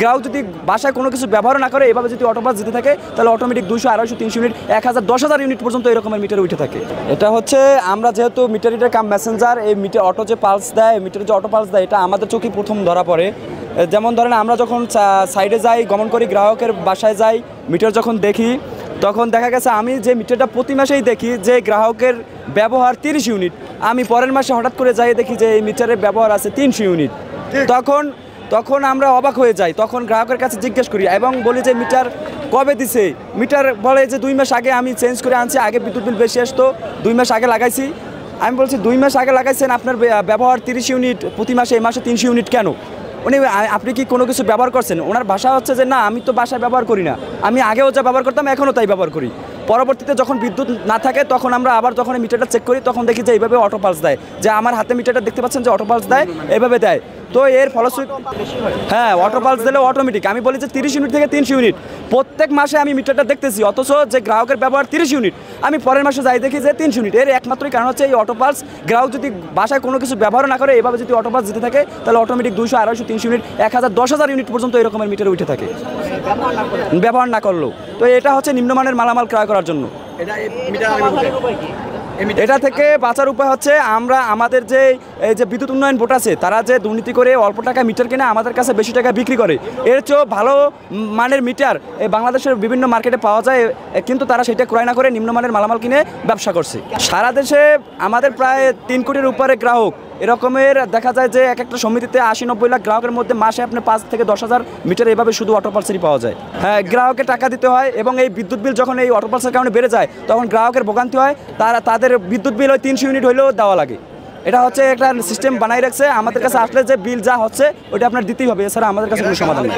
গ্রাহক যদি বাসায় কোনো কিছু ব্যবহার না করে এভাবে যদি অটোপাস দিতে থাকে তাহলে অটোমেটিক 200, 250, 300 ইউনিট, 1000, 10,000 ইউনিট পর্যন্ত এরকমের মিটার উঠে থাকে। এটা হচ্ছে আমরা যেহেতু মিটার রিডার কাম মেসেঞ্জার, এই মিটার অটো যে পালস দেয়, মিটারে যে অটো পালস দেয়, এটা আমাদের চোখে প্রথম ধরা পড়ে। যেমন ধরেন আমরা যখন সাইডে যাই, গমন করি, গ্রাহকের বাসায় যাই, মিটার যখন দেখি তখন দেখা গেছে আমি যে মিটারটা প্রতি মাসেই দেখি যে গ্রাহকের ব্যবহার 30 ইউনিট, আমি পরের মাসে হঠাৎ করে যাই দেখি যে এই মিটারের ব্যবহার আছে 300 ইউনিট। তখন আমরা অবাক হয়ে যাই। তখন গ্রাহকের কাছে জিজ্ঞেস করি এবং বলি যে মিটার কবে দিছে। মিটার বলে যে 2 মাস আগে আমি চেঞ্জ করে আনছি, আগে বিদ্যুৎ বিল বেশি আসতো, 2 মাস আগে লাগাইছি। আমি বলছি 2 মাস আগে লাগাইছেন, আপনার ব্যবহার 30 ইউনিট, প্রতি মাসে এই মাসে 300 ইউনিট কেন? আপনি কি কোনো কিছু ব্যবহার করছেন? ওনার ভাষা হচ্ছে যে না, আমি তো বাসায় ব্যবহার করি না, আমি আগেও যা ব্যবহার করতাম এখনও তাই ব্যবহার করি। পরবর্তীতে যখন বিদ্যুৎ না থাকে তখন আমরা আবার যখন মিটারটা চেক করি তখন দেখি যে এইভাবে অটো পালস দেয়, যে আমার হাতে মিটারটা দেখতে পাচ্ছেন যে অটো পালস দেয়, এভাবে দেয়। তো এর ফলশ্রুতি হ্যাঁ, অটো পালস দিলে অটোমেটিক। আমি বলি যে 30 ইউনিট থেকে 300 ইউনিট প্রত্যেক মাসে আমি মিটারটা দেখতেছি, অথচ যে গ্রাহকের ব্যবহার 30 ইউনিট, আমি পরের মাসে যাই দেখি যে 300 ইউনিট। এর একমাত্রই কারণ হচ্ছে এই অটো পালস। গ্রাহক যদি বাসায় কোনো কিছু ব্যবহার না করে এভাবে যদি অটো পালস দিতে থাকে তাহলে অটোমেটিক 200, 250, 300 ইউনিট, 1000, 10,000 ইউনিট পর্যন্ত এরকমের মিটার উঠে থাকে ব্যবহার না করলেও। তো এটা হচ্ছে নিম্নমানের মালামাল ক্রয় করার জন্য। এটা থেকে বাঁচার উপায় হচ্ছে আমরা আমাদের যে এই যে বিদ্যুৎ উন্নয়ন বোর্ড আছে, তারা যে দুর্নীতি করে অল্প টাকা মিটার কিনে আমাদের কাছে বেশি টাকা বিক্রি করে, এর চেয়েও ভালো মানের মিটার এই বাংলাদেশের বিভিন্ন মার্কেটে পাওয়া যায়, কিন্তু তারা সেটা ক্রয় না করে নিম্নমানের মালামাল কিনে ব্যবসা করছে। সারা দেশে আমাদের প্রায় 3 কোটির উপরে গ্রাহক। এরকমের দেখা যায় যে এক একটা সমিতিতে 80-90 লাখ গ্রাহকের মধ্যে মাসে আপনার 5 থেকে 10,000 মিটার এভাবে শুধু অটো পালসেরই পাওয়া যায়। হ্যাঁ, গ্রাহকের টাকা দিতে হয় এবং এই বিদ্যুৎ বিল যখন এই অটো পালসের কারণে বেড়ে যায় তখন গ্রাহকের ভোগান্তি হয়। তাদের বিদ্যুৎ বিল ওই 300 ইউনিট হলেও দেওয়া লাগে। এটা হচ্ছে একটা সিস্টেম বানাই রাখছে। আমাদের কাছে আসলে যে বিল যা হচ্ছে ওইটা আপনার দিতেই হবে, এছাড়া আমাদের কাছে কোনো সমাধান নেই।